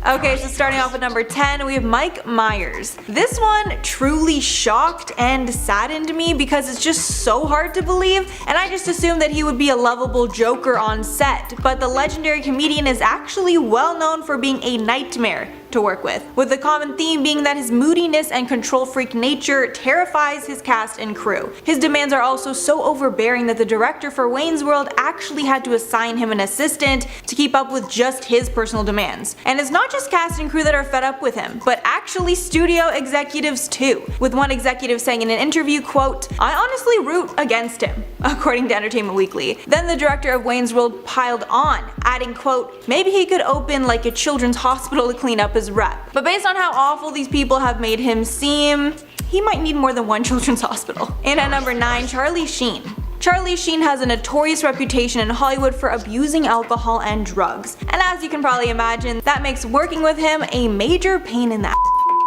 Okay, so starting off with number 10, we have Mike Myers. This one truly shocked and saddened me because it's just so hard to believe, and I just assumed that he would be a lovable joker on set, but the legendary comedian is actually well known for being a nightmare to work with the common theme being that his moodiness and control freak nature terrifies his cast and crew. His demands are also so overbearing that the director for Wayne's World actually had to assign him an assistant to keep up with just his personal demands. And it's not just cast and crew that are fed up with him, but actually studio executives too, with one executive saying in an interview, quote, "I honestly root against him," according to Entertainment Weekly. Then the director of Wayne's World piled on, adding, quote, "Maybe he could open like a children's hospital to clean up his rep." But based on how awful these people have made him seem, he might need more than one children's hospital. And at number 9, Charlie Sheen. Charlie Sheen has a notorious reputation in Hollywood for abusing alcohol and drugs, and as you can probably imagine, that makes working with him a major pain in the ass.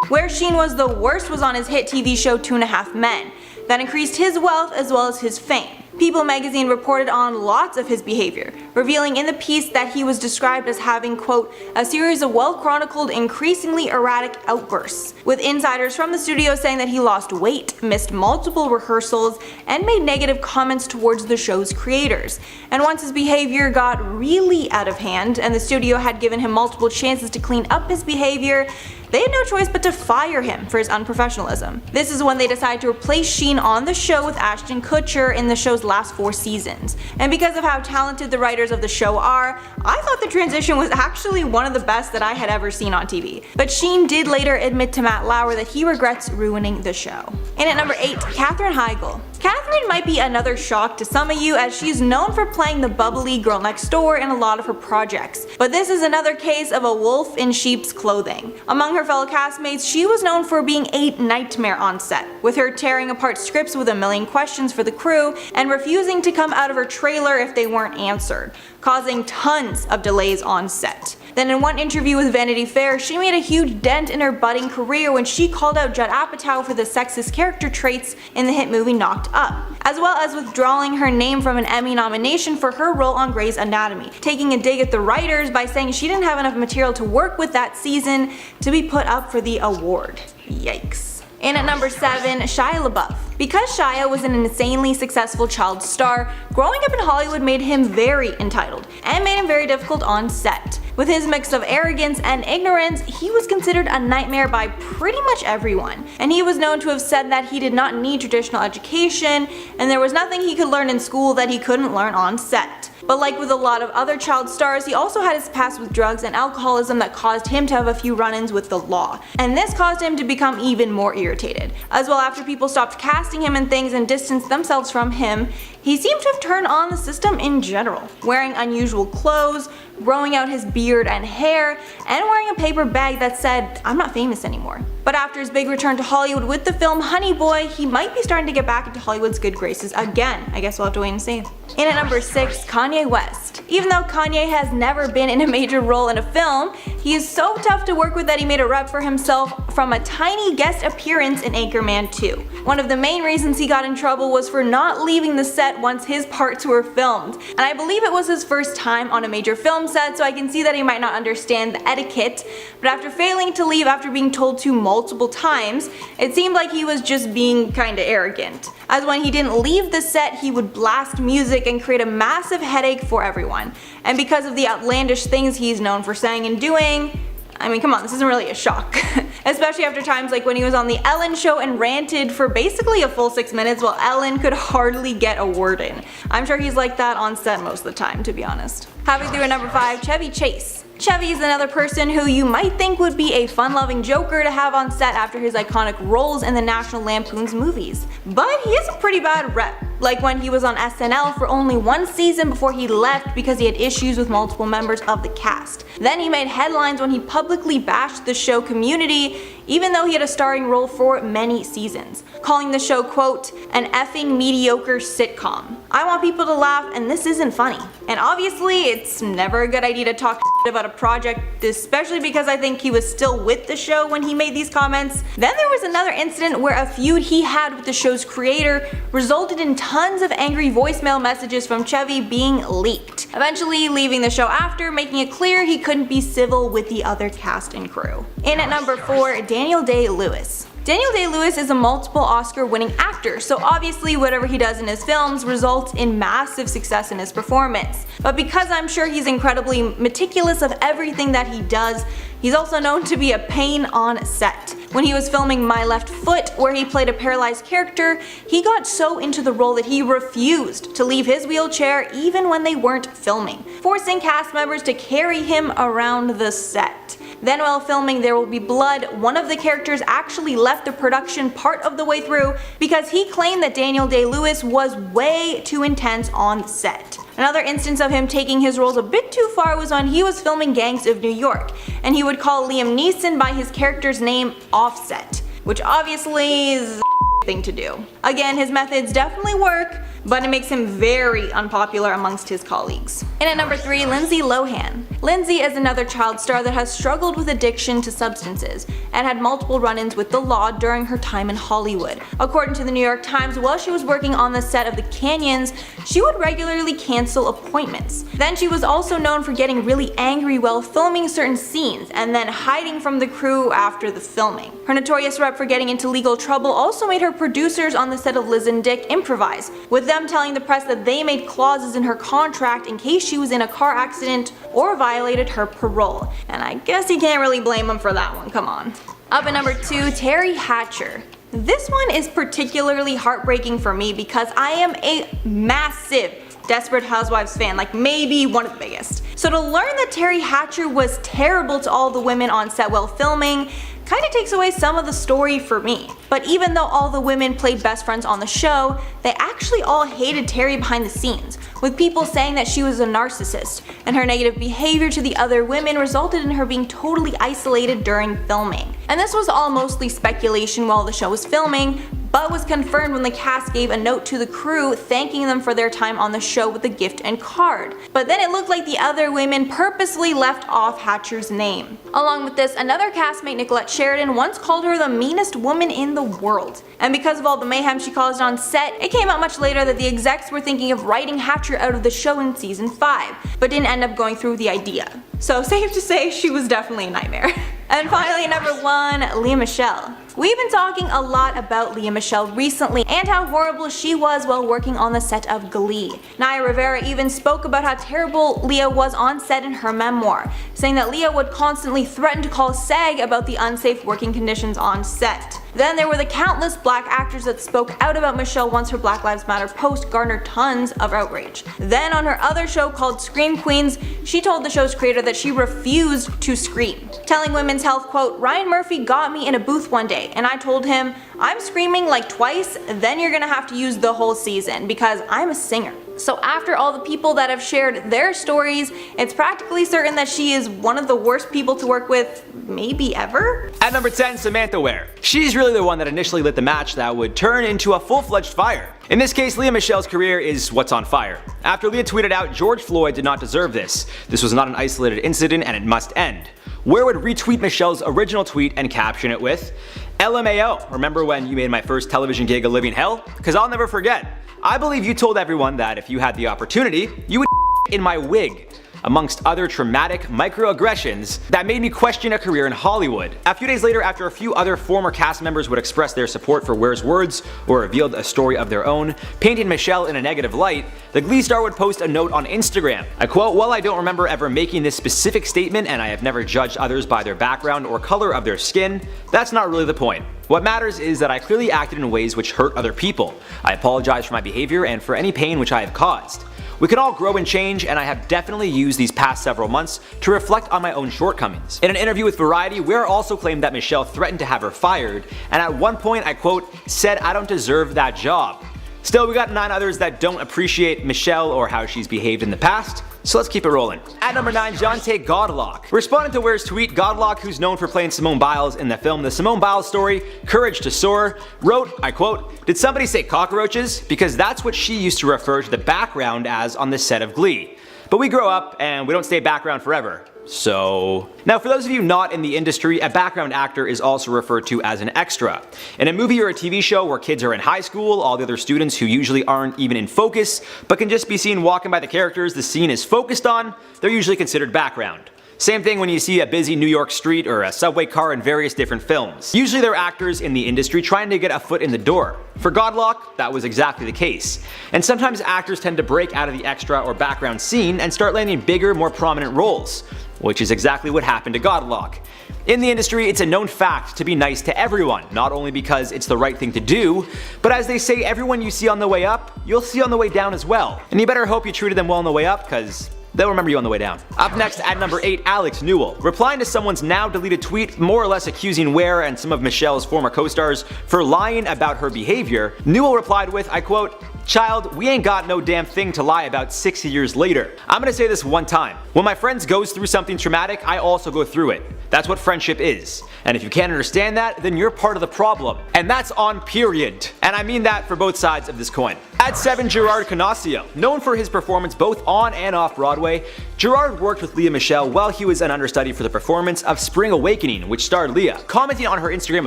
Where Sheen was the worst was on his hit TV show 2.5 Men. That increased his wealth as well as his fame. People magazine reported on lots of his behavior, revealing in the piece that he was described as having, quote, "a series of well-chronicled, increasingly erratic outbursts," with insiders from the studio saying that he lost weight, missed multiple rehearsals, and made negative comments towards the show's creators. And once his behavior got really out of hand, and the studio had given him multiple chances to clean up his behavior, they had no choice but to fire him for his unprofessionalism. This is when they decided to replace Sheen on the show with Ashton Kutcher in the show's last 4 seasons. And because of how talented the writers of the show are, I thought the transition was actually one of the best that I had ever seen on TV. But Sheen did later admit to Matt Lauer that he regrets ruining the show. And at number 8, Katherine Heigl. Katherine might be another shock to some of you, as she's known for playing the bubbly girl next door in a lot of her projects. But this is another case of a wolf in sheep's clothing. Among her fellow castmates, she was known for being a nightmare on set, with her tearing apart scripts with a million questions for the crew and refusing to come out of her trailer if they weren't answered, causing tons of delays on set. Then in one interview with Vanity Fair, she made a huge dent in her budding career when she called out Judd Apatow for the sexist character traits in the hit movie Knocked Up, as well as withdrawing her name from an Emmy nomination for her role on Grey's Anatomy, taking a dig at the writers by saying she didn't have enough material to work with that season to be put up for the award. Yikes. And at number 7, Shia LeBeouf. Because Shia was an insanely successful child star, growing up in Hollywood made him very entitled, and made him very difficult on set. With his mix of arrogance and ignorance, he was considered a nightmare by pretty much everyone, and he was known to have said that he did not need traditional education, and there was nothing he could learn in school that he couldn't learn on set. But like with a lot of other child stars, he also had his past with drugs and alcoholism that caused him to have a few run-ins with the law, and this caused him to become even more irritated. As well, after people stopped casting him in things and distanced themselves from him, he seemed to have turned on the system in general, wearing unusual clothes, growing out his beard and hair, and wearing a paper bag that said, "I'm not famous anymore." But after his big return to Hollywood with the film Honey Boy, he might be starting to get back into Hollywood's good graces again. I guess we'll have to wait and see. And at number 6, Kanye West. Even though Kanye has never been in a major role in a film, he is so tough to work with that he made a rep for himself from a tiny guest appearance in Anchorman 2. One of the main reasons he got in trouble was for not leaving the set once his parts were filmed, and I believe it was his first time on a major film set, so I can see that he might not understand the etiquette, but after failing to leave after being told to multiple times, it seemed like he was just being kinda arrogant. As when he didn't leave the set, he would blast music and create a massive headache for everyone. And because of the outlandish things he's known for saying and doing, I mean, come on, this isn't really a shock. Especially after times like when he was on the Ellen show and ranted for basically a full 6 minutes while Ellen could hardly get a word in. I'm sure he's like that on set most of the time, to be honest. Having through at number 5, Chevy Chase. Chevy is another person who you might think would be a fun-loving joker to have on set after his iconic roles in the National Lampoon's movies. But he has a pretty bad rep, like when he was on SNL for only 1 season before he left because he had issues with multiple members of the cast. Then he made headlines when he publicly bashed the show Community, even though he had a starring role for many seasons, calling the show, quote, "an effing mediocre sitcom. I want people to laugh and this isn't funny." And obviously, it's never a good idea to talk about a project, especially because I think he was still with the show when he made these comments. Then there was another incident where a feud he had with the show's creator resulted in tons of angry voicemail messages from Chevy being leaked, eventually leaving the show after, making it clear he couldn't be civil with the other cast and crew. In at number 4, Daniel Day-Lewis. Daniel Day-Lewis is a multiple Oscar-winning actor, so obviously whatever he does in his films results in massive success in his performance. But because I'm sure he's incredibly meticulous of everything that he does, he's also known to be a pain on set. When he was filming My Left Foot, where he played a paralyzed character, he got so into the role that he refused to leave his wheelchair even when they weren't filming, forcing cast members to carry him around the set. Then while filming There Will Be Blood, one of the characters actually left the production part of the way through because he claimed that Daniel Day-Lewis was way too intense on set. Another instance of him taking his roles a bit too far was when he was filming Gangs of New York, and he would call Liam Neeson by his character's name Offset, which obviously is a thing to do. Again, his methods definitely work, but it makes him very unpopular amongst his colleagues. And at number 3, Lindsay Lohan. Lindsay is another child star that has struggled with addiction to substances and had multiple run-ins with the law during her time in Hollywood. According to the New York Times, while she was working on the set of The Canyons, she would regularly cancel appointments. Then she was also known for getting really angry while filming certain scenes and then hiding from the crew after the filming. Her notorious rep for getting into legal trouble also made her producers on the set of Liz and Dick improvise, with them telling the press that they made clauses in her contract in case she was in a car accident or violated her parole. And I guess you can't really blame them for that one, come on. Up at number 2, Teri Hatcher. This one is particularly heartbreaking for me because I am a massive Desperate Housewives fan, like maybe one of the biggest. So to learn that Teri Hatcher was terrible to all the women on set while filming kinda takes away some of the story for me. But even though all the women played best friends on the show, they actually all hated Teri behind the scenes, with people saying that she was a narcissist, and her negative behavior to the other women resulted in her being totally isolated during filming. And this was all mostly speculation while the show was filming, but was confirmed when the cast gave a note to the crew thanking them for their time on the show with a gift and card. But then it looked like the other women purposely left off Hatcher's name. Along with this, another castmate, Nicolette Sheridan, once called her the meanest woman in the world. And because of all the mayhem she caused on set, it came out much later that the execs were thinking of writing Hatcher out of the show in season 5, but didn't end up going through the idea. So safe to say she was definitely a nightmare. And finally, number 1, Lea Michele. We've been talking a lot about Lea Michele recently and how horrible she was while working on the set of Glee. Naya Rivera even spoke about how terrible Lea was on set in her memoir, saying that Lea would constantly threaten to call SAG about the unsafe working conditions on set. Then there were the countless black actors that spoke out about Michele once her Black Lives Matter post garnered tons of outrage. Then on her other show called Scream Queens, she told the show's creator that she refused to scream, telling Women's Health, quote, "Ryan Murphy got me in a booth one day and I told him, I'm screaming like twice, then you're gonna have to use the whole season because I'm a singer." So after all the people that have shared their stories, it's practically certain that she is one of the worst people to work with, maybe ever? At number 10, Samantha Ware. She's really the one that initially lit the match that would turn into a full-fledged fire. In this case, Lea Michele's career is what's on fire. After Lea tweeted out, "George Floyd did not deserve this. This was not an isolated incident and it must end." Ware would retweet Michele's original tweet and caption it with, "LMAO, remember when you made my first television gig a living hell? Cause I'll never forget. I believe you told everyone that if you had the opportunity, you would in my wig." Amongst other traumatic microaggressions that made me question a career in Hollywood. A few days later, after a few other former cast members would express their support for Ware's words or revealed a story of their own, painting Michele in a negative light, the Glee star would post a note on Instagram. I quote, "While I don't remember ever making this specific statement and I have never judged others by their background or color of their skin, that's not really the point. What matters is that I clearly acted in ways which hurt other people. I apologize for my behavior and for any pain which I have caused. We can all grow and change, and I have definitely used these past several months to reflect on my own shortcomings." In an interview with Variety, Ware also claimed that Michele threatened to have her fired, and at one point, I quote, "said I don't deserve that job." Still, we got 9 others that don't appreciate Michele or how she's behaved in the past, so let's keep it rolling. At number 9, Jonte Godlock. Responding to Ware's tweet, Godlock, who's known for playing Simone Biles in the film The Simone Biles Story, Courage to Soar, wrote, I quote, "Did somebody say cockroaches? Because that's what she used to refer to the background as on the set of Glee. But we grow up and we don't stay background forever. So now for those of you not in the industry, a background actor is also referred to as an extra. In a movie or a TV show where kids are in high school, all the other students who usually aren't even in focus but can just be seen walking by the characters the scene is focused on, they're usually considered background. Same thing when you see a busy New York street or a subway car in various different films. Usually they're actors in the industry trying to get a foot in the door. For Godlock, that was exactly the case. And sometimes actors tend to break out of the extra or background scene and start landing bigger, more prominent roles, which is exactly what happened to Godlock. In the industry, it's a known fact to be nice to everyone, not only because it's the right thing to do, but as they say, everyone you see on the way up, you'll see on the way down as well. And you better hope you treated them well on the way up, because they'll remember you on the way down. Up next at number 8, Alex Newell. Replying to someone's now deleted tweet, more or less accusing Ware and some of Michelle's former co-stars for lying about her behavior, Newell replied with, I quote, "Child, we ain't got no damn thing to lie about 6 years later. I'm gonna say this one time. When my friends goes through something traumatic, I also go through it. That's what friendship is. And if you can't understand that, then you're part of the problem. And that's on period." And I mean that for both sides of this coin. At 7, Gerard Canoncio. Known for his performance both on and off Broadway, Gerard worked with Lea Michele while he was an understudy for the performance of Spring Awakening, which starred Lea. Commenting on her Instagram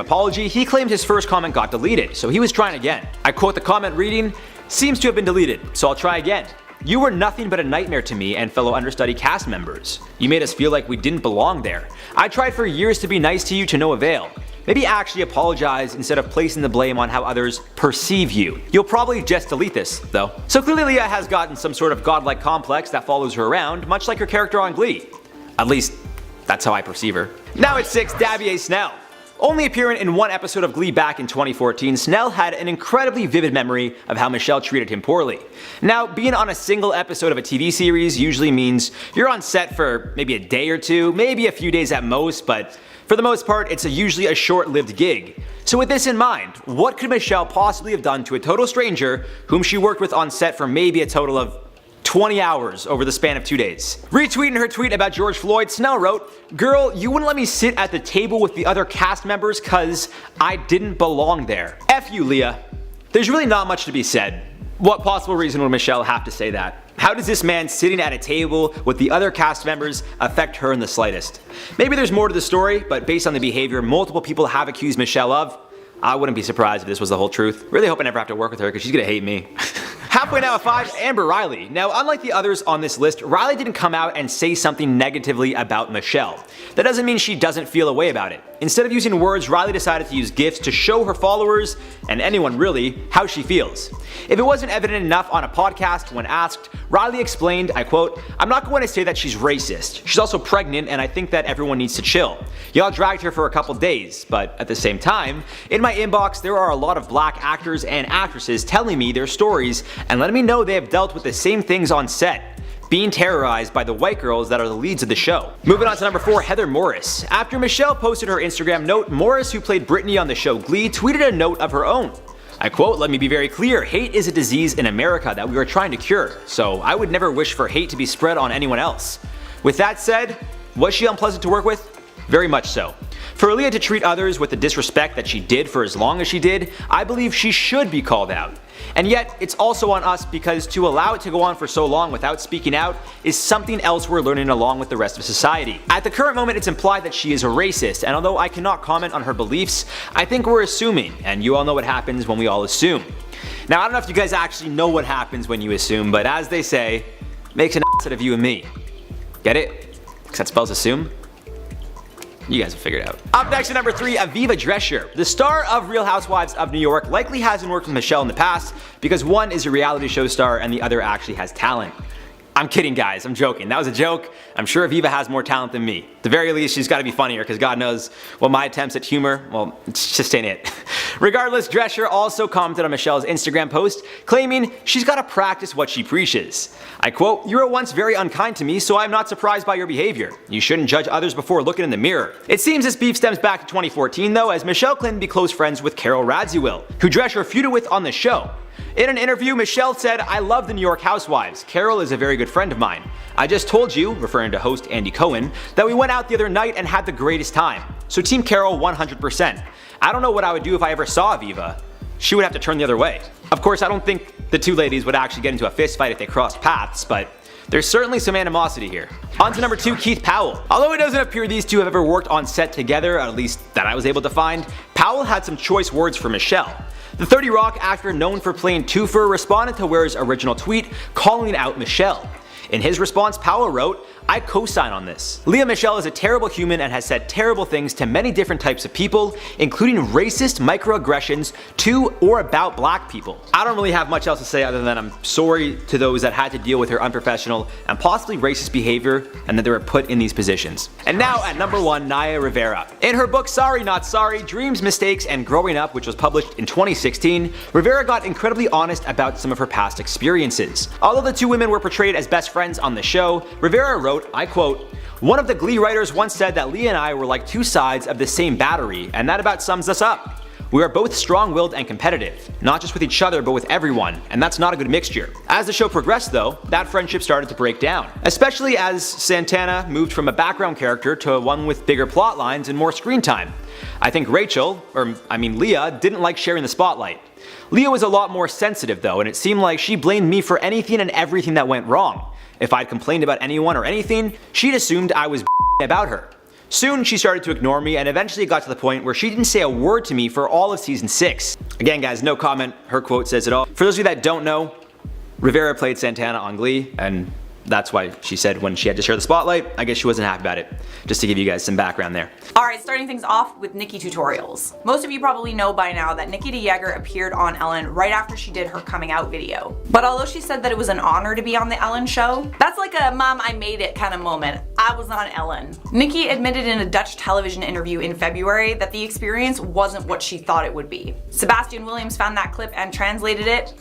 apology, he claimed his first comment got deleted, so he was trying again. I quote the comment reading, "Seems to have been deleted, so I'll try again. You were nothing but a nightmare to me and fellow understudy cast members. You made us feel like we didn't belong there. I tried for years to be nice to you to no avail. Maybe actually apologize instead of placing the blame on how others perceive you. You'll probably just delete this, though." So clearly Lea has gotten some sort of godlike complex that follows her around, much like her character on Glee. At least, that's how I perceive her. Now at 6, Dabier Snell. Only appearing in one episode of Glee back in 2014, Snell had an incredibly vivid memory of how Michelle treated him poorly. Now, being on a single episode of a TV series usually means you're on set for maybe a day or two, maybe a few days at most, but for the most part, it's usually a short-lived gig. So with this in mind, what could Michelle possibly have done to a total stranger whom she worked with on set for maybe a total of 20 hours over the span of 2 days? Retweeting her tweet about George Floyd, Snell wrote, "Girl, you wouldn't let me sit at the table with the other cast members cause I didn't belong there. F you, Lea." There's really not much to be said. What possible reason would Michelle have to say that? How does this man sitting at a table with the other cast members affect her in the slightest? Maybe there's more to the story, but based on the behavior multiple people have accused Michelle of, I wouldn't be surprised if this was the whole truth. Really hope I never have to work with her because she's gonna hate me. Halfway now at 5, Amber Riley. Now, unlike the others on this list, Riley didn't come out and say something negatively about Michelle. That doesn't mean she doesn't feel a way about it. Instead of using words, Riley decided to use GIFs to show her followers, and anyone really, how she feels. If it wasn't evident enough on a podcast when asked, Riley explained, I quote, "I'm not going to say that she's racist. She's also pregnant and I think that everyone needs to chill. Y'all dragged her for a couple days, but at the same time, in my inbox there are a lot of black actors and actresses telling me their stories and letting me know they have dealt with the same things on set. Being terrorized by the white girls that are the leads of the show." Moving on to number 4, Heather Morris. After Michelle posted her Instagram note, Morris, who played Brittany on the show Glee, tweeted a note of her own. I quote, "Let me be very clear, hate is a disease in America that we are trying to cure, so I would never wish for hate to be spread on anyone else." With that said, was she unpleasant to work with? Very much so. For Lea to treat others with the disrespect that she did for as long as she did, I believe she should be called out. And yet, it's also on us because to allow it to go on for so long without speaking out is something else we're learning along with the rest of society. At the current moment, it's implied that she is a racist, and although I cannot comment on her beliefs, I think we're assuming, and you all know what happens when we all assume. Now, I don't know if you guys actually know what happens when you assume, but as they say, makes an ass out of you and me. Get it? Because that spells assume? You guys will figure it out. Up next at number 3, Aviva Drescher. The star of Real Housewives of New York likely hasn't worked with Michelle in the past because one is a reality show star and the other actually has talent. I'm kidding guys, I'm joking. That was a joke. I'm sure Aviva has more talent than me. At the very least, she's gotta be funnier because God knows, well, my attempts at humor, well, it just ain't it. Regardless, Drescher also commented on Michelle's Instagram post, claiming she's gotta practice what she preaches. I quote, "You were once very unkind to me, so I'm not surprised by your behavior. You shouldn't judge others before looking in the mirror." It seems this beef stems back to 2014 though, as Michelle claimed to be close friends with Carol Radziwill, who Drescher feuded with on the show. In an interview, Michelle said, "I love the New York Housewives. Carol is a very good friend of mine. I just told you," referring to host Andy Cohen, "that we went out the other night and had the greatest time. So Team Carol 100%. I don't know what I would do if I ever saw Aviva. She would have to turn the other way." Of course, I don't think the two ladies would actually get into a fist fight if they crossed paths, but There's certainly some animosity here. On to number 2, Keith Powell. Although it doesn't appear these two have ever worked on set together, at least that I was able to find, Powell had some choice words for Michele. The 30 Rock actor known for playing Twofer responded to Ware's original tweet calling out Michele. In his response, Powell wrote, "I co-sign on this. Lea Michele is a terrible human and has said terrible things to many different types of people, including racist microaggressions to or about black people." I don't really have much else to say other than I'm sorry to those that had to deal with her unprofessional and possibly racist behavior and that they were put in these positions. And now at number 1, Naya Rivera. In her book Sorry Not Sorry, Dreams, Mistakes, and Growing Up, which was published in 2016, Rivera got incredibly honest about some of her past experiences. Although the two women were portrayed as best friends on the show, Rivera wrote, I quote, "One of the Glee writers once said that Lea and I were like two sides of the same battery, and that about sums us up. We are both strong-willed and competitive, not just with each other but with everyone, and that's not a good mixture." As the show progressed though, that friendship started to break down, especially as Santana moved from a background character to one with bigger plot lines and more screen time. I think Lea, didn't like sharing the spotlight. Lea was a lot more sensitive though, and it seemed like she blamed me for anything and everything that went wrong. If I'd complained about anyone or anything, she'd assumed I was about her. Soon she started to ignore me, and eventually it got to the point where she didn't say a word to me for all of season 6. Again guys, no comment, her quote says it all. For those of you that don't know, Rivera played Santana on Glee, and that's why she said when she had to share the spotlight, I guess she wasn't happy about it. Just to give you guys some background there. Alright, starting things off with Nikkie Tutorials. Most of you probably know by now that Nikkie Tutorials appeared on Ellen right after she did her coming out video. But although she said that it was an honor to be on the Ellen show, that's like a "Mom, I made it" kind of moment. I was on Ellen. Nikkie admitted in a Dutch television interview in February that the experience wasn't what she thought it would be. Sebastian Williams found that clip and translated it.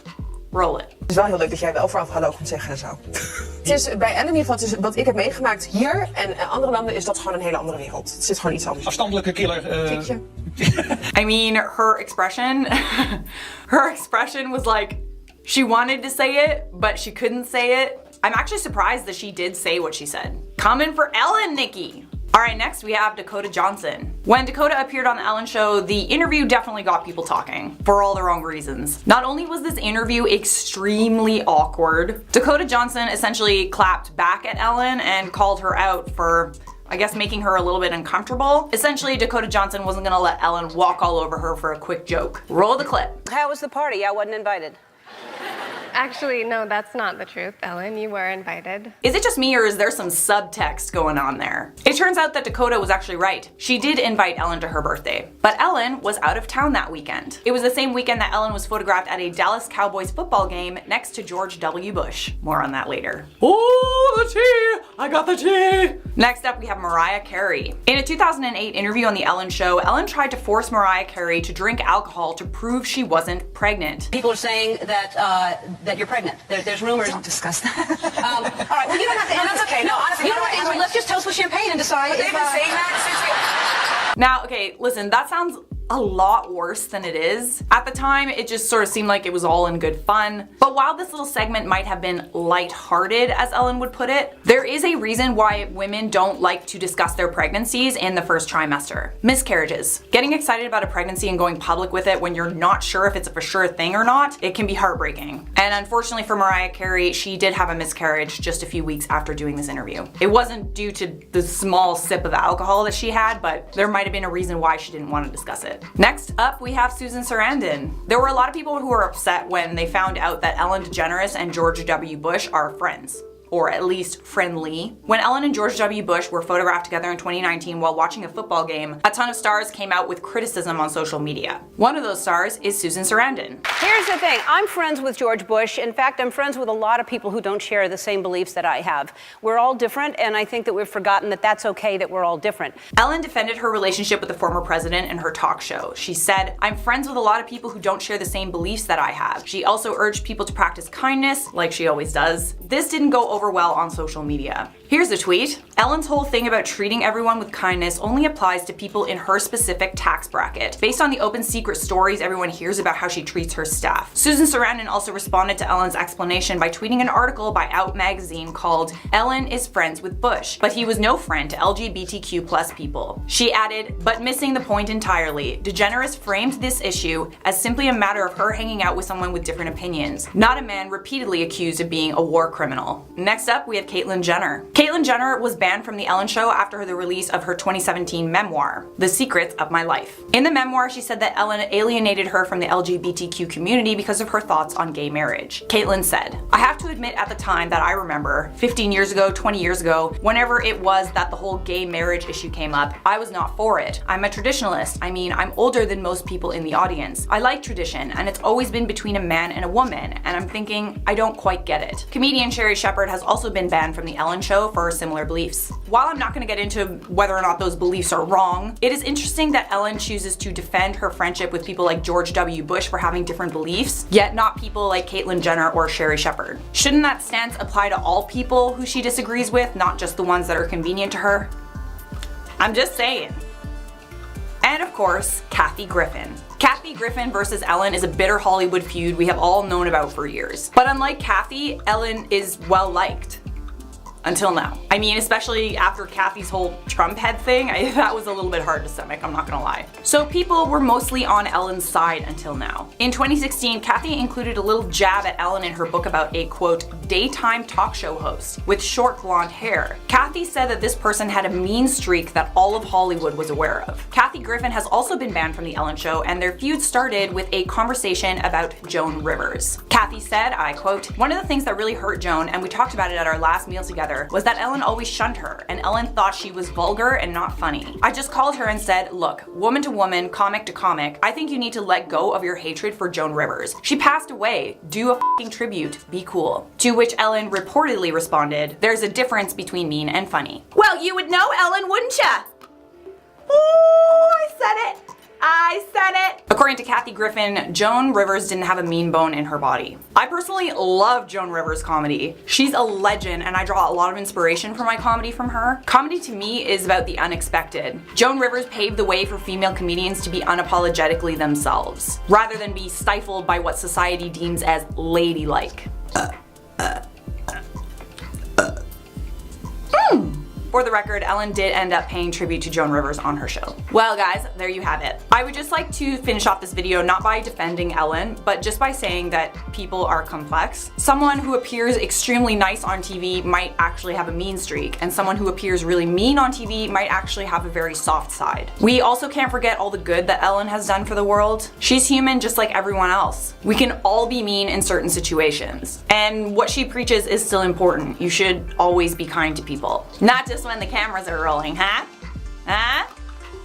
Roll it. Het is wel heel leuk dat jij wel vooraf hallo kunt zeggen en zo. Het is bij Ellen in ieder geval, wat ik heb meegemaakt hier en andere landen is dat gewoon een hele andere wereld. Het zit gewoon iets anders. Afstandelijke killer. I mean, her expression was like, she wanted to say it, but she couldn't say it. I'm actually surprised that she did say what she said. Coming for Ellen, Nikkie. Alright, next we have Dakota Johnson. When Dakota appeared on the Ellen show, the interview definitely got people talking, for all the wrong reasons. Not only was this interview extremely awkward, Dakota Johnson essentially clapped back at Ellen and called her out for, I guess, making her a little bit uncomfortable. Essentially, Dakota Johnson wasn't gonna let Ellen walk all over her for a quick joke. Roll the clip. How was the party? I wasn't invited. Actually, no, that's not the truth, Ellen. You were invited. Is it just me, or is there some subtext going on there? It turns out that Dakota was actually right. She did invite Ellen to her birthday, but Ellen was out of town that weekend. It was the same weekend that Ellen was photographed at a Dallas Cowboys football game next to George W. Bush. More on that later. Oh, the tea! I got the tea! Next up, we have Mariah Carey. In a 2008 interview on The Ellen Show, Ellen tried to force Mariah Carey to drink alcohol to prove she wasn't pregnant. People are saying that you're pregnant. There's rumors. Don't discuss that. All right, well, you don't have to answer. That's okay. No, honestly, you don't have to answer. Let's just toast with champagne and decide. They've been saying that since Now, okay, listen, that sounds a lot worse than it is. At the time, it just sort of seemed like it was all in good fun. But while this little segment might have been lighthearted, as Ellen would put it, there is a reason why women don't like to discuss their pregnancies in the first trimester. Miscarriages. Getting excited about a pregnancy and going public with it when you're not sure if it's a for sure thing or not, it can be heartbreaking. And unfortunately for Mariah Carey, she did have a miscarriage just a few weeks after doing this interview. It wasn't due to the small sip of alcohol that she had, but there might have been a reason why she didn't want to discuss it. Next up, we have Susan Sarandon. There were a lot of people who were upset when they found out that Ellen DeGeneres and George W. Bush are friends. Or at least friendly. When Ellen and George W. Bush were photographed together in 2019 while watching a football game, a ton of stars came out with criticism on social media. One of those stars is Susan Sarandon. Here's the thing. I'm friends with George Bush. In fact, I'm friends with a lot of people who don't share the same beliefs that I have. We're all different, and I think that we've forgotten that that's okay, that we're all different. Ellen defended her relationship with the former president in her talk show. She said, "I'm friends with a lot of people who don't share the same beliefs that I have." She also urged people to practice kindness, like she always does. This didn't go over well on social media. Here's a tweet. Ellen's whole thing about treating everyone with kindness only applies to people in her specific tax bracket, based on the open secret stories everyone hears about how she treats her staff. Susan Sarandon also responded to Ellen's explanation by tweeting an article by Out magazine called "Ellen is friends with Bush, but he was no friend to LGBTQ+ people." She added, "But missing the point entirely, DeGeneres framed this issue as simply a matter of her hanging out with someone with different opinions, not a man repeatedly accused of being a war criminal." Next up, we have Caitlyn Jenner. Caitlyn Jenner was banned from The Ellen Show after the release of her 2017 memoir, The Secrets of My Life. In the memoir, she said that Ellen alienated her from the LGBTQ community because of her thoughts on gay marriage. Caitlyn said, "I have to admit at the time that I remember, 15 years ago, 20 years ago, whenever it was that the whole gay marriage issue came up, I was not for it. I'm a traditionalist. I mean, I'm older than most people in the audience. I like tradition, and it's always been between a man and a woman, and I'm thinking, I don't quite get it." Comedian Sherri Shepherd has also been banned from The Ellen Show for similar beliefs. While I'm not going to get into whether or not those beliefs are wrong, it is interesting that Ellen chooses to defend her friendship with people like George W. Bush for having different beliefs, yet not people like Caitlyn Jenner or Sherri Shepherd. Shouldn't that stance apply to all people who she disagrees with, not just the ones that are convenient to her? I'm just saying. And of course, Kathy Griffin. Kathy Griffin versus Ellen is a bitter Hollywood feud we have all known about for years. But unlike Kathy, Ellen is well liked. Until now. I mean, especially after Kathy's whole Trump head thing, that was a little bit hard to stomach, I'm not gonna lie. So people were mostly on Ellen's side until now. In 2016, Kathy included a little jab at Ellen in her book about a, quote, daytime talk show host with short blonde hair. Kathy said that this person had a mean streak that all of Hollywood was aware of. Kathy Griffin has also been banned from The Ellen Show, and their feud started with a conversation about Joan Rivers. Kathy said, I quote, "One of the things that really hurt Joan, and we talked about it at our last meal together, was that Ellen always shunned her, and Ellen thought she was vulgar and not funny. I just called her and said, look, woman to woman, comic to comic, I think you need to let go of your hatred for Joan Rivers. She passed away. Do a f***ing tribute. Be cool." To which Ellen reportedly responded, "There's a difference between mean and funny." Well, you would know, Ellen, wouldn't ya? Ooh, I said it. I said it! According to Kathy Griffin, Joan Rivers didn't have a mean bone in her body. I personally love Joan Rivers' comedy. She's a legend, and I draw a lot of inspiration for my comedy from her. Comedy to me is about the unexpected. Joan Rivers paved the way for female comedians to be unapologetically themselves, rather than be stifled by what society deems as ladylike. For the record, Ellen did end up paying tribute to Joan Rivers on her show. Well guys, there you have it. I would just like to finish off this video not by defending Ellen, but just by saying that people are complex. Someone who appears extremely nice on TV might actually have a mean streak, and someone who appears really mean on TV might actually have a very soft side. We also can't forget all the good that Ellen has done for the world. She's human just like everyone else. We can all be mean in certain situations. And what she preaches is still important. You should always be kind to people. Not just when the cameras are rolling, huh? Huh?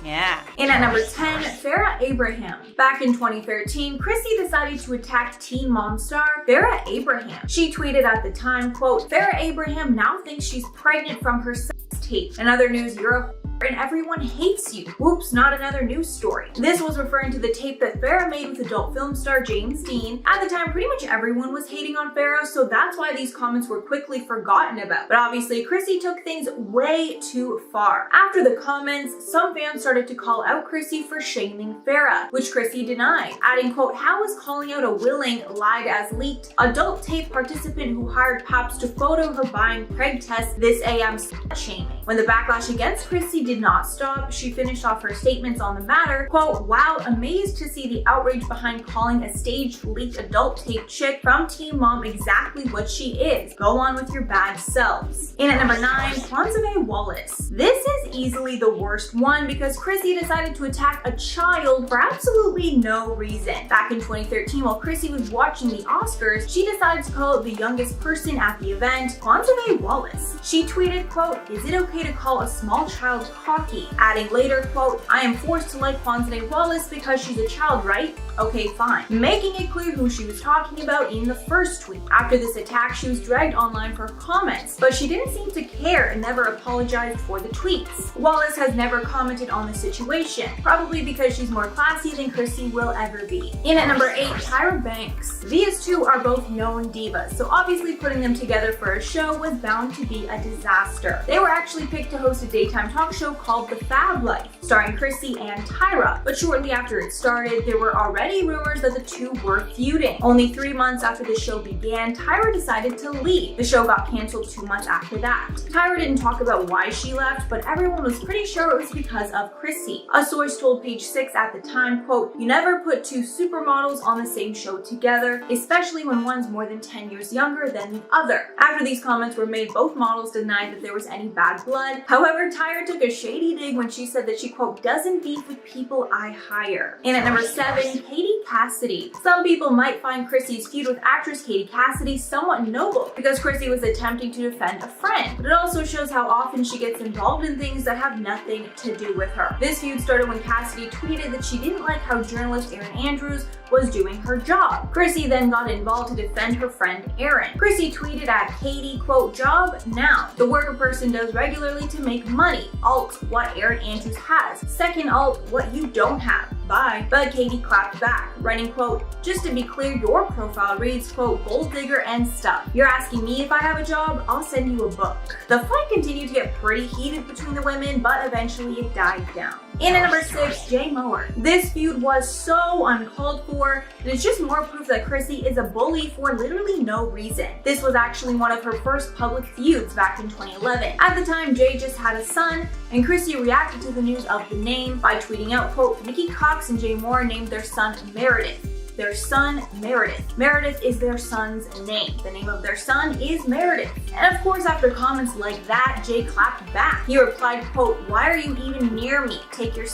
Yeah. In at number 10, Farrah Abraham. Back in 2013, Chrissy decided to attack Teen Mom star Farrah Abraham. She tweeted at the time, quote, "Farrah Abraham now thinks she's pregnant from her sex tape. In other news, you're a and everyone hates you. Whoops, not another news story." This was referring to the tape that Farrah made with adult film star James Dean. At the time, pretty much everyone was hating on Farrah, so that's why these comments were quickly forgotten about. But obviously, Chrissy took things way too far. After the comments, some fans started to call out Chrissy for shaming Farrah, which Chrissy denied, adding, quote, "How is calling out a willing, lied as leaked, adult tape participant who hired Paps to photo her buying preg test this AM shaming?" When the backlash against Chrissy did not stop, she finished off her statements on the matter, quote, "Wow, amazed to see the outrage behind calling a staged leaked adult tape chick from Teen Mom exactly what she is. Go on with your bad selves." In at number 9, Quanzave Wallace. This is easily the worst one because Chrissy decided to attack a child for absolutely no reason. Back in 2013, while Chrissy was watching the Oscars, she decided to call the youngest person at the event Quanzave Wallace. She tweeted, quote, "Is it okay okay to call a small child cocky, adding later, quote, I am forced to like Fonzinae Wallace because she's a child, right? Okay, fine. Making it clear who she was talking about in the first tweet. After this attack, she was dragged online for comments, but she didn't seem to care and never apologized for the tweets. Wallace has never commented on the situation, probably because she's more classy than Chrissy will ever be. In at number 8, Tyra Banks. These two are both known divas, so obviously putting them together for a show was bound to be a disaster. They were actually picked to host a daytime talk show called The Fab Life, starring Chrissy and Tyra, but shortly after it started, there were already rumors that the two were feuding. Only 3 months after the show began, Tyra decided to leave. The show got canceled 2 months after that. Tyra didn't talk about why she left, but everyone was pretty sure it was because of Chrissy. A source told Page 6 at the time, quote, you never put two supermodels on the same show together, especially when one's more than 10 years younger than the other. After these comments were made, both models denied that there was any bad blood. However, Tyra took a shady dig when she said that she, quote, doesn't beef with people I hire. And at number 7, Katie Cassidy. Some people might find Chrissy's feud with actress Katie Cassidy somewhat noble because Chrissy was attempting to defend a friend, but it also shows how often she gets involved in things that have nothing to do with her. This feud started when Cassidy tweeted that she didn't like how journalist Erin Andrews was doing her job. Chrissy then got involved to defend her friend Erin. Chrissy tweeted at Katie, quote, job now. The work a person does regularly to make money. Alt, what Erin Andrews has. Second alt, what you don't have. Bye. But Katie clapped back, writing, quote, just to be clear, your profile reads, quote, gold digger and stuff. You're asking me if I have a job? I'll send you a book. The fight continued to get pretty heated between the women, but eventually it died down. In at number 6, Jay Mohr. This feud was so uncalled for, and it's just more proof that Chrissy is a bully for literally no reason. This was actually one of her first public feuds back in 2011. At the time, Jay just had a son, and Chrissy reacted to the news of the name by tweeting out, quote, Nikki Cox and Jay Mohr named their son Meredith. Their son, Meredith. Meredith is their son's name. The name of their son is Meredith. And of course, after comments like that, Jay clapped back. He replied, quote, why are you even near me? Take your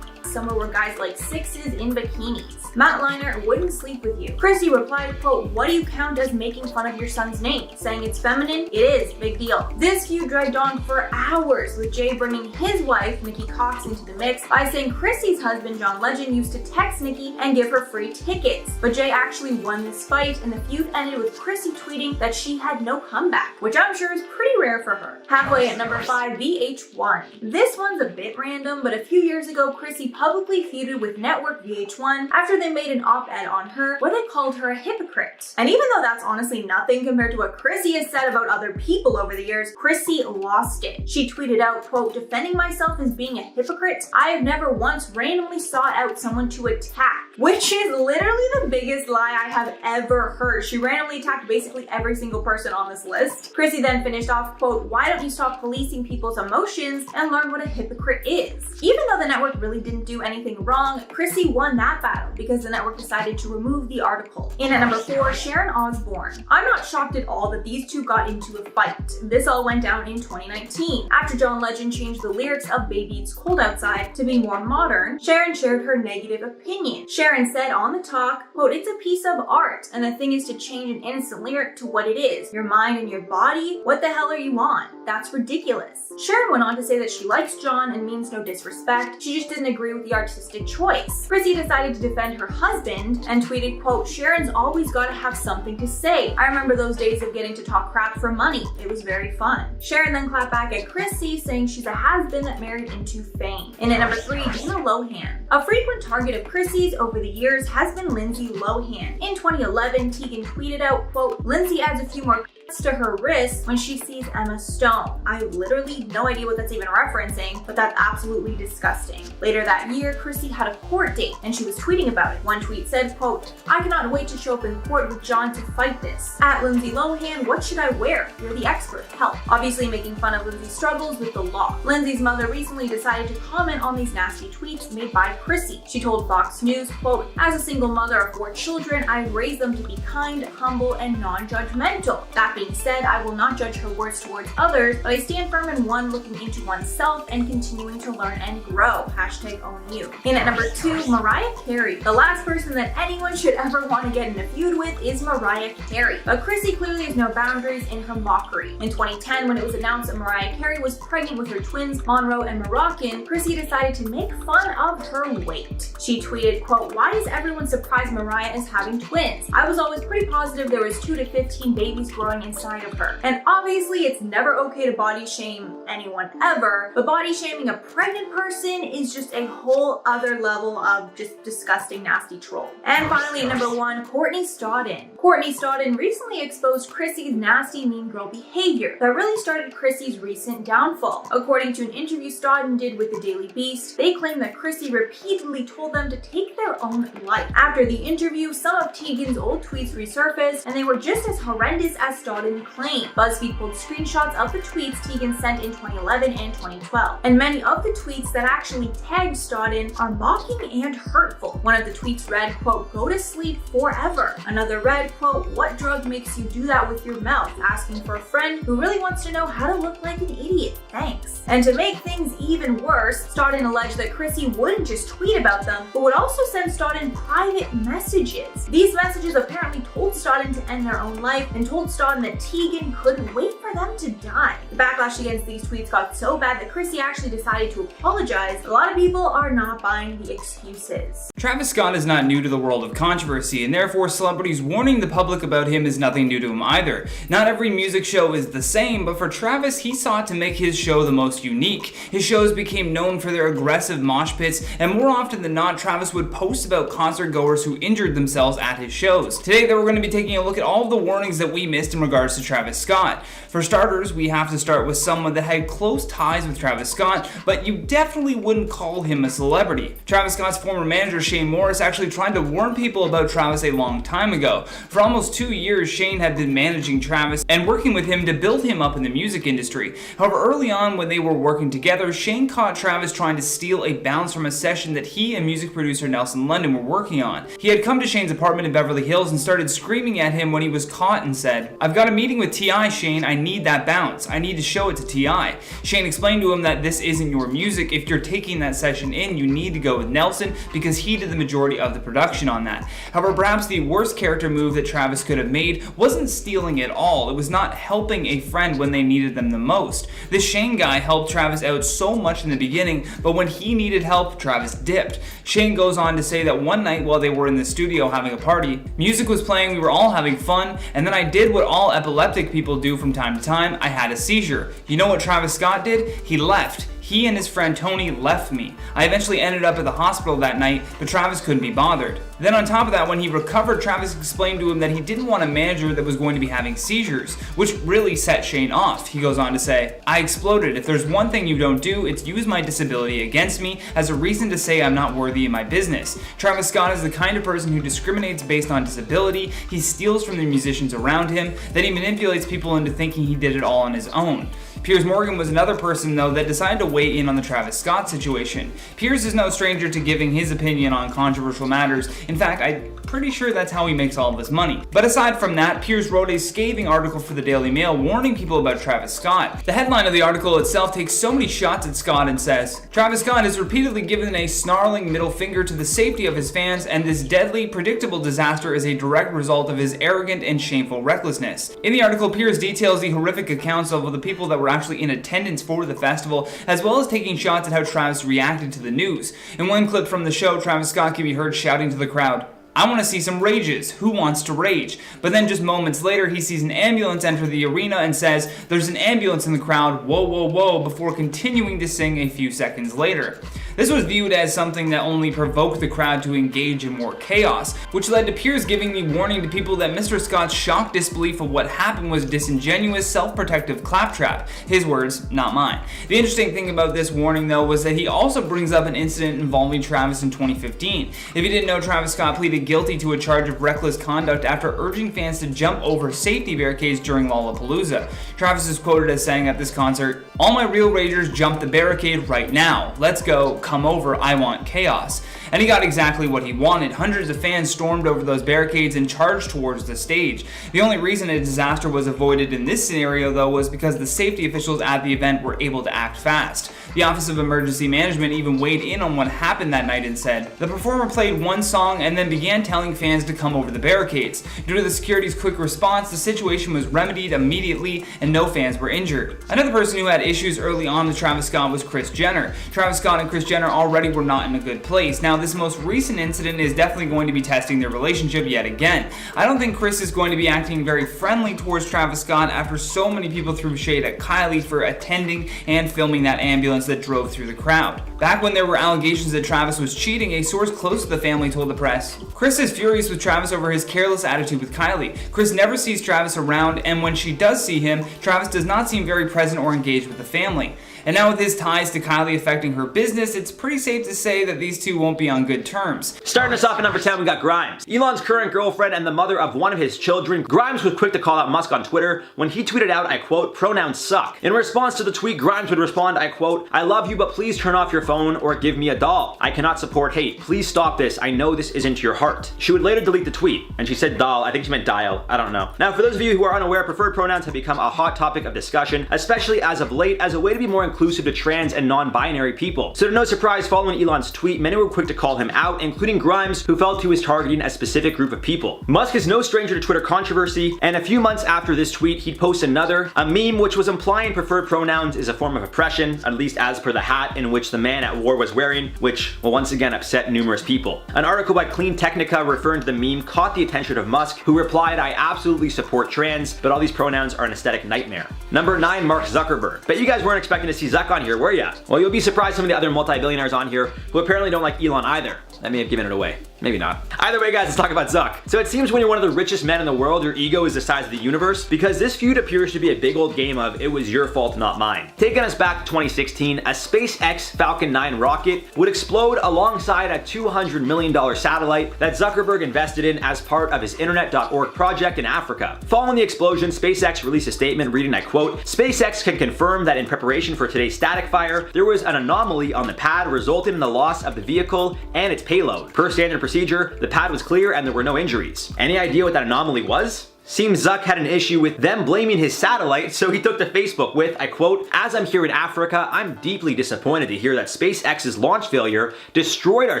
somewhere where guys like sixes in bikinis. Matt Liner wouldn't sleep with you. Chrissy replied, quote, what do you count as making fun of your son's name? Saying it's feminine? It is. Big deal. This feud dragged on for hours, with Jay bringing his wife, Nikki Cox, into the mix by saying Chrissy's husband, John Legend, used to text Nikki and give her free tickets. But Jay actually won this fight, and the feud ended with Chrissy tweeting that she had no comeback, which I'm sure is pretty rare for her. Halfway at number 5, VH1. This one's a bit random, but a few years ago, Chrissy publicly feuded with network VH1 after they made an op-ed on her where they called her a hypocrite. And even though that's honestly nothing compared to what Chrissy has said about other people over the years, Chrissy lost it. She tweeted out, quote, defending myself as being a hypocrite, I have never once randomly sought out someone to attack, which is literally the biggest lie I have ever heard. She randomly attacked basically every single person on this list. Chrissy then finished off, quote, why don't you stop policing people's emotions and learn what a hypocrite is? Even though the network really didn't do anything wrong, Chrissy won that battle because the network decided to remove the article. In at number 4, Sharon Osbourne. I'm not shocked at all that these two got into a fight. This all went down in 2019. After John Legend changed the lyrics of Baby It's Cold Outside to be more modern, Sharon shared her negative opinion. Sharon said on the talk, quote, it's a piece of art, and the thing is to change an innocent lyric to what it is. Your mind and your body? What the hell are you on? That's ridiculous. Sharon went on to say that she likes John and means no disrespect. She just didn't agree with the artistic choice. Chrissy decided to defend her husband and tweeted, quote, Sharon's always gotta have something to say. I remember those days of getting to talk crap for money. It was very fun. Sharon then clapped back at Chrissy, saying she's a has-been that married into fame. And at number 3, Dina Lohan. A frequent target of Chrissy's over the years has been Lindsay Lohan. In 2011, Tegan tweeted out, quote, Lindsay adds a few more to her wrist when she sees Emma Stone. I have literally no idea what that's even referencing, but that's absolutely disgusting. Later that year, Chrissy had a court date and she was tweeting about it. One tweet said, quote, I cannot wait to show up in court with John to fight this. At Lindsay Lohan, what should I wear? You're the expert. Help. Obviously making fun of Lindsay's struggles with the law. Lindsay's mother recently decided to comment on these nasty tweets made by Chrissy. She told Fox News, quote, as a single mother of 4 children, I've raised them to be kind, humble, and non-judgmental. That That being said, I will not judge her words towards others, but I stand firm in one, looking into oneself and continuing to learn and grow. Hashtag own you. In at number 2, Mariah Carey. The last person that anyone should ever want to get in a feud with is Mariah Carey. But Chrissy clearly has no boundaries in her mockery. In 2010, when it was announced that Mariah Carey was pregnant with her twins, Monroe and Moroccan, Chrissy decided to make fun of her weight. She tweeted, quote, "Why is everyone surprised Mariah is having twins? I was always pretty positive there was 2 to 15 babies growing inside of her." And obviously it's never okay to body shame anyone ever, but body shaming a pregnant person is just a whole other level of just disgusting, nasty troll. And finally at number 1, Courtney Stodden. Courtney Stodden recently exposed Chrissy's nasty mean girl behavior that really started Chrissy's recent downfall. According to an interview Stodden did with the Daily Beast, they claim that Chrissy repeatedly told them to take their own life. After the interview, some of Tegan's old tweets resurfaced, and they were just as horrendous as Stodden claimed. BuzzFeed pulled screenshots of the tweets Tegan sent in 2011 and 2012, and many of the tweets that actually tagged Stodden are mocking and hurtful. One of the tweets read, quote, "Go to sleep forever." Another read, quote, "What drug makes you do that with your mouth? Asking for a friend who really wants to know how to look like an idiot. Thanks." And to make things even worse, Stodden alleged that Chrissy wouldn't just tweet about them, but would also send Stodden private messages. These messages apparently told Stodden to end their own life and told Stodden that Tegan couldn't wait for them to die. The backlash against these tweets got so bad that Chrissy actually decided to apologize. A lot of people are not buying the excuses. Travis Scott is not new to the world of controversy, and therefore celebrities warning the public about him is nothing new to him either. Not every music show is the same, but for Travis, he sought to make his show the most unique. His shows became known for their aggressive mosh pits, and more often than not, Travis would post about concert goers who injured themselves at his shows. Today, though, we're going to be taking a look at all of the warnings that we missed in regards to Travis Scott. For starters, we have to start with someone that had close ties with Travis Scott, but you definitely wouldn't call him a celebrity. Travis Scott's former manager, Shane Morris, actually tried to warn people about Travis a long time ago. For almost 2 years, Shane had been managing Travis and working with him to build him up in the music industry. However, early on when they were working together, Shane caught Travis trying to steal a bounce from a session that he and music producer Nelson London were working on. He had come to Shane's apartment in Beverly Hills and started screaming at him when he was caught and said, "I've got a meeting with T.I., Shane. I need that bounce. I need to show it to T.I." Shane explained to him that this isn't your music. If you're taking that session in, you need to go with Nelson because he did the majority of the production on that. However, perhaps the worst character move that Travis could have made wasn't stealing at all. It was not helping a friend when they needed them the most. This Shane guy helped Travis out so much in the beginning, but when he needed help, Travis dipped. Shane goes on to say that one night while they were in the studio having a party, music was playing, we were all having fun, and then I did what all epileptic people do from time to time. I had a seizure. You know what Travis Scott did? He left. He and his friend Tony left me. I eventually ended up at the hospital that night, but Travis couldn't be bothered. Then on top of that, when he recovered, Travis explained to him that he didn't want a manager that was going to be having seizures, which really set Shane off. He goes on to say, "I exploded. If there's one thing you don't do, it's use my disability against me as a reason to say I'm not worthy of my business." Travis Scott is the kind of person who discriminates based on disability. He steals from the musicians around him, then he manipulates people into thinking he did it all on his own. Piers Morgan was another person, though, that decided to weigh in on the Travis Scott situation. Piers is no stranger to giving his opinion on controversial matters. In fact, I'm pretty sure that's how he makes all of his money. But aside from that, Piers wrote a scathing article for the Daily Mail warning people about Travis Scott. The headline of the article itself takes so many shots at Scott and says, "Travis Scott has repeatedly given a snarling middle finger to the safety of his fans, and this deadly, predictable disaster is a direct result of his arrogant and shameful recklessness." In the article, Piers details the horrific accounts of the people that were actually in attendance for the festival, as well as taking shots at how Travis reacted to the news. In one clip from the show, Travis Scott can be heard shouting to the crowd, "I want to see some rages. Who wants to rage?" But then just moments later, he sees an ambulance enter the arena and says, "There's an ambulance in the crowd, whoa, whoa, whoa," before continuing to sing a few seconds later. This was viewed as something that only provoked the crowd to engage in more chaos, which led to Piers giving the warning to people that Mr. Scott's shocked disbelief of what happened was disingenuous, self-protective claptrap. His words, not mine. The interesting thing about this warning, though, was that he also brings up an incident involving Travis in 2015. If you didn't know, Travis Scott pleaded guilty to a charge of reckless conduct after urging fans to jump over safety barricades during Lollapalooza. Travis is quoted as saying at this concert, "All my real ragers jump the barricade right now. Let's go. come over, I want chaos. And he got exactly what he wanted. Hundreds of fans stormed over those barricades and charged towards the stage. The only reason a disaster was avoided in this scenario, though, was because the safety officials at the event were able to act fast. The Office of Emergency Management even weighed in on what happened that night and said, the performer played one song and then began telling fans to come over the barricades. Due to the security's quick response, the situation was remedied immediately and no fans were injured. Another person who had issues early on with Travis Scott was Kris Jenner. Travis Scott and Kris Jenner already were not in a good place. Now, this most recent incident is definitely going to be testing their relationship yet again. I don't think Kris is going to be acting very friendly towards Travis Scott after so many people threw shade at Kylie for attending and filming that ambulance that drove through the crowd. Back when there were allegations that Travis was cheating, a source close to the family told the press, Kris is furious with Travis over his careless attitude with Kylie. Kris never sees Travis around, and when she does see him, Travis does not seem very present or engaged with the family. And now with his ties to Kylie affecting her business, it's pretty safe to say that these two won't be on good terms. Starting us off at number 10, we got Grimes. Elon's current girlfriend and the mother of one of his children. Grimes was quick to call out Musk on Twitter when he tweeted out, I quote, pronouns suck. In response to the tweet, Grimes would respond, I quote, I love you, but please turn off your phone or give me a doll. I cannot support hate. Please stop this. I know this isn't your heart. She would later delete the tweet, and she said doll. I think she meant dial. I don't know. Now, for those of you who are unaware, preferred pronouns have become a hot topic of discussion, especially as of late, as a way to be more inclusive to trans and non-binary people. So to no surprise, following Elon's tweet, many were quick to call him out, including Grimes, who felt he was targeting a specific group of people. Musk is no stranger to Twitter controversy, and a few months after this tweet, he'd post a meme which was implying preferred pronouns is a form of oppression, at least as per the hat in which the man at war was wearing, which will once again upset numerous people. An article by Clean Technica referring to the meme caught the attention of Musk, who replied, I absolutely support trans, but all these pronouns are an aesthetic nightmare. Number 9, Mark Zuckerberg. Bet you guys weren't expecting to see Zuck on here, were ya? Well, you'll be surprised some of the other multi-billionaires on here who apparently don't like Elon either. That may have given it away. Maybe not. Either way, guys, let's talk about Zuck. So it seems when you're one of the richest men in the world, your ego is the size of the universe, because this feud appears to be a big old game of it was your fault, not mine. Taking us back to 2016, a SpaceX Falcon 9 rocket would explode alongside a $200 million satellite that Zuckerberg invested in as part of his Internet.org project in Africa. Following the explosion, SpaceX released a statement reading, I quote, SpaceX can confirm that in preparation for today's static fire, there was an anomaly on the pad resulting in the loss of the vehicle and its payload. Per standard procedure, the pad was clear and there were no injuries. Any idea what that anomaly was? Seems Zuck had an issue with them blaming his satellite, so he took to Facebook with, I quote, as I'm here in Africa, I'm deeply disappointed to hear that SpaceX's launch failure destroyed our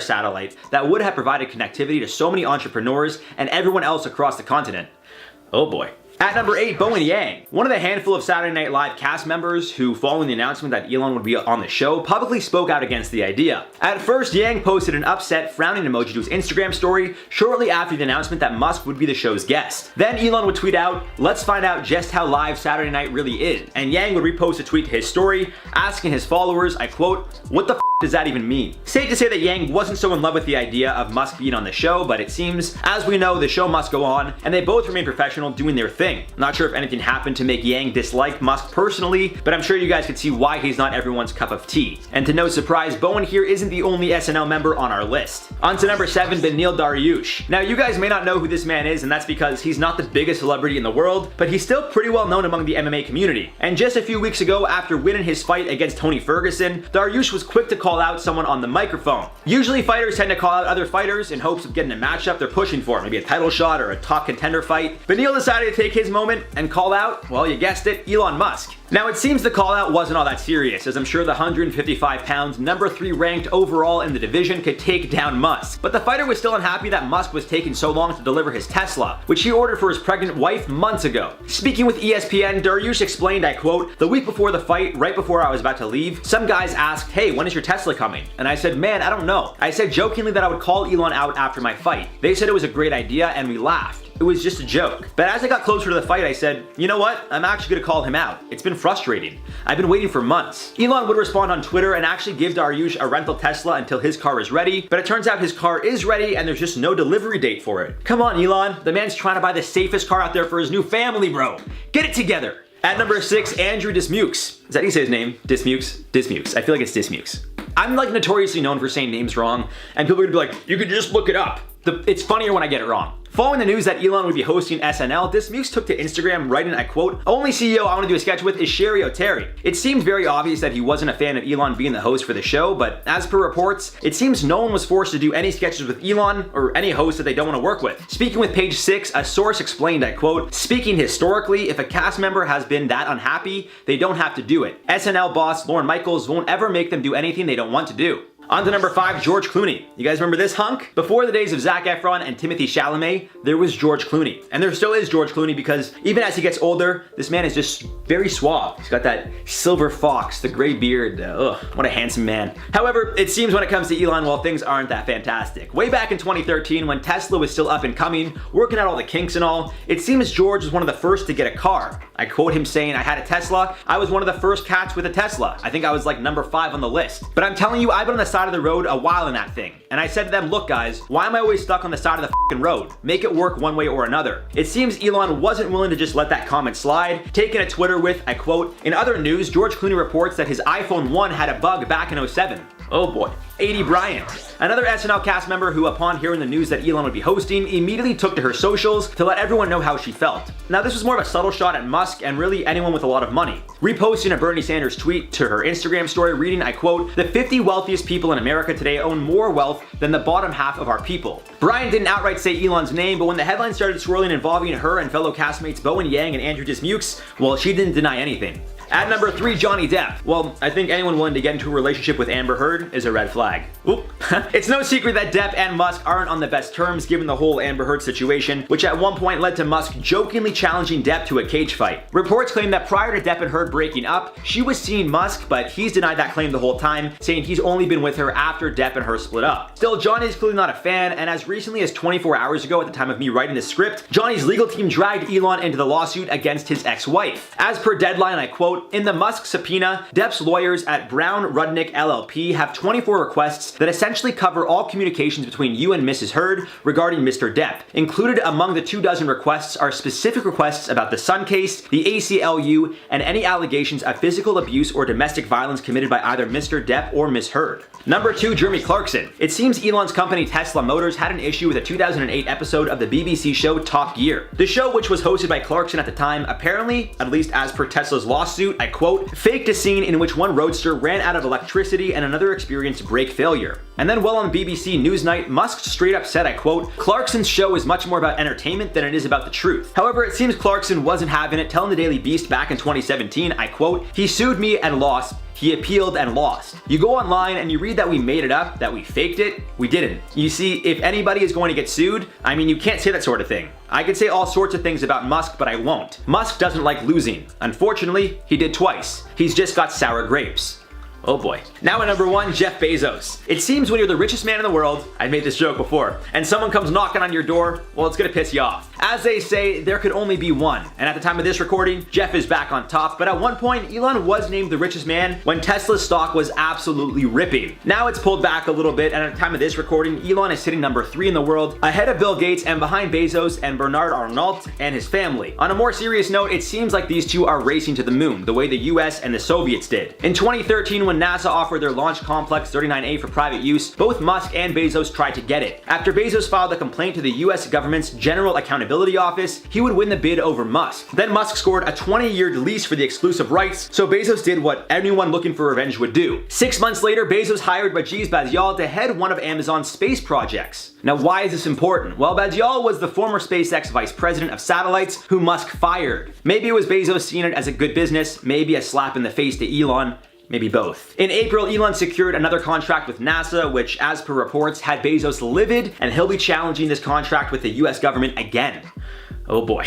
satellite that would have provided connectivity to so many entrepreneurs and everyone else across the continent. Oh boy. At number 8, Bowen Yang. One of the handful of Saturday Night Live cast members who, following the announcement that Elon would be on the show, publicly spoke out against the idea. At first, Yang posted an upset, frowning emoji to his Instagram story shortly after the announcement that Musk would be the show's guest. Then Elon would tweet out, let's find out just how live Saturday Night really is. And Yang would repost a tweet to his story, asking his followers, I quote, what the f does that even mean? Safe to say that Yang wasn't so in love with the idea of Musk being on the show, but it seems, as we know, the show must go on, and they both remain professional doing their thing. Not sure if anything happened to make Yang dislike Musk personally, but I'm sure you guys could see why he's not everyone's cup of tea. And to no surprise, Bowen here isn't the only SNL member on our list. On to number 7, Benil Dariush. Now, you guys may not know who this man is, and that's because he's not the biggest celebrity in the world, but he's still pretty well known among the MMA community. And just a few weeks ago, after winning his fight against Tony Ferguson, Dariush was quick to call out someone on the microphone. Usually fighters tend to call out other fighters in hopes of getting a matchup they're pushing for, maybe a title shot or a top contender fight. Benil decided to take his moment and call out, well, you guessed it, Elon Musk. Now, it seems the call out wasn't all that serious, as I'm sure the 155 pounds, number 3 ranked overall in the division could take down Musk. But the fighter was still unhappy that Musk was taking so long to deliver his Tesla, which he ordered for his pregnant wife months ago. Speaking with ESPN, Dariush explained, I quote, the week before the fight, right before I was about to leave, some guys asked, hey, when is your Tesla coming? And I said, man, I don't know. I said jokingly that I would call Elon out after my fight. They said it was a great idea and we laughed. It was just a joke. But as I got closer to the fight, I said, you know what? I'm actually gonna call him out. It's been frustrating. I've been waiting for months. Elon would respond on Twitter and actually give Dariush a rental Tesla until his car is ready, but it turns out his car is ready and there's just no delivery date for it. Come on, Elon. The man's trying to buy the safest car out there for his new family, bro. Get it together. At number 6, Andrew Dismukes. Is that how you say his name? Dismukes? Dismukes. I feel like it's Dismukes. I'm like notoriously known for saying names wrong, and people are gonna be like, you could just look it up. It's funnier when I get it wrong. Following the news that Elon would be hosting SNL, Dismukes took to Instagram writing, I quote, "Only CEO I want to do a sketch with is Sherry O'Terry." It seemed very obvious that he wasn't a fan of Elon being the host for the show, but as per reports, it seems no one was forced to do any sketches with Elon or any host that they don't want to work with. Speaking with Page 6, a source explained, I quote, "Speaking historically, if a cast member has been that unhappy, they don't have to do it. SNL boss Lorne Michaels won't ever make them do anything they don't want to do." On to number 5, George Clooney. You guys remember this hunk? Before the days of Zac Efron and Timothée Chalamet, there was George Clooney. And there still is George Clooney because even as he gets older, this man is just very suave. He's got that silver fox, the gray beard. What a handsome man. However, it seems when it comes to Elon, well, things aren't that fantastic. Way back in 2013, when Tesla was still up and coming, working out all the kinks and all, it seems George was one of the first to get a car. I quote him saying, "I had a Tesla. I was one of the first cats with a Tesla. I think I was like number 5 on the list. But I'm telling you, I've been on the side of the road a while in that thing. And I said to them, look guys, why am I always stuck on the side of the fucking road? Make it work one way or another." It seems Elon wasn't willing to just let that comment slide, taking a Twitter with, I quote, "In other news, George Clooney reports that his iPhone 1 had a bug back in 07. Oh boy. Aidy Bryant, another SNL cast member who, upon hearing the news that Elon would be hosting, immediately took to her socials to let everyone know how she felt. Now this was more of a subtle shot at Musk and really anyone with a lot of money. Reposting a Bernie Sanders tweet to her Instagram story reading, I quote, "The 50 wealthiest people in America today own more wealth than the bottom half of our people." Bryant didn't outright say Elon's name, but when the headlines started swirling involving her and fellow castmates Bowen Yang and Andrew Dismukes, well, she didn't deny anything. At number 3, Johnny Depp. Well, I think anyone willing to get into a relationship with Amber Heard is a red flag. Oop. It's no secret that Depp and Musk aren't on the best terms given the whole Amber Heard situation, which at one point led to Musk jokingly challenging Depp to a cage fight. Reports claim that prior to Depp and Heard breaking up, she was seeing Musk, but he's denied that claim the whole time, saying he's only been with her after Depp and her split up. Still, Johnny's clearly not a fan, and as recently as 24 hours ago at the time of me writing this script, Johnny's legal team dragged Elon into the lawsuit against his ex-wife. As per Deadline, I quote, "In the Musk subpoena, Depp's lawyers at Brown Rudnick LLP have 24 requests that essentially cover all communications between you and Mrs. Heard regarding Mr. Depp. Included among the 24 requests are specific requests about the Sun case, the ACLU, and any allegations of physical abuse or domestic violence committed by either Mr. Depp or Ms. Heard." Number 2, Jeremy Clarkson. It seems Elon's company Tesla Motors had an issue with a 2008 episode of the BBC show Top Gear. The show, which was hosted by Clarkson at the time, apparently, at least as per Tesla's lawsuit, I quote, "faked a scene in which one roadster ran out of electricity and another experienced brake failure." And then while on BBC Newsnight, Musk straight up said, I quote, "Clarkson's show is much more about entertainment than it is about the truth." However, it seems Clarkson wasn't having it, telling the Daily Beast back in 2017, I quote, "He sued me and lost. He appealed and lost. You go online and you read that we made it up, that we faked it. We didn't. You see, if anybody is going to get sued, I mean, you can't say that sort of thing. I could say all sorts of things about Musk, but I won't. Musk doesn't like losing. Unfortunately, he did twice. He's just got sour grapes." Oh boy. Now at number 1, Jeff Bezos. It seems when you're the richest man in the world, I made this joke before, and someone comes knocking on your door, well, it's gonna piss you off. As they say, there could only be one. And at the time of this recording, Jeff is back on top, but at one point, Elon was named the richest man when Tesla's stock was absolutely ripping. Now it's pulled back a little bit, and at the time of this recording, Elon is sitting number 3 in the world, ahead of Bill Gates and behind Bezos and Bernard Arnault and his family. On a more serious note, it seems like these two are racing to the moon, the way the US and the Soviets did. In 2013, when NASA offered their Launch Complex 39A for private use, both Musk and Bezos tried to get it. After Bezos filed a complaint to the US government's General Accountability Office, he would win the bid over Musk. Then Musk scored a 20-year lease for the exclusive rights, so Bezos did what anyone looking for revenge would do. 6 months later, Bezos hired Rajiv Badyal to head one of Amazon's space projects. Now why is this important? Well, Badyal was the former SpaceX vice president of satellites who Musk fired. Maybe it was Bezos seeing it as a good business, maybe a slap in the face to Elon. Maybe both. In April, Elon secured another contract with NASA, which, as per reports, had Bezos livid, and he'll be challenging this contract with the US government again. Oh boy.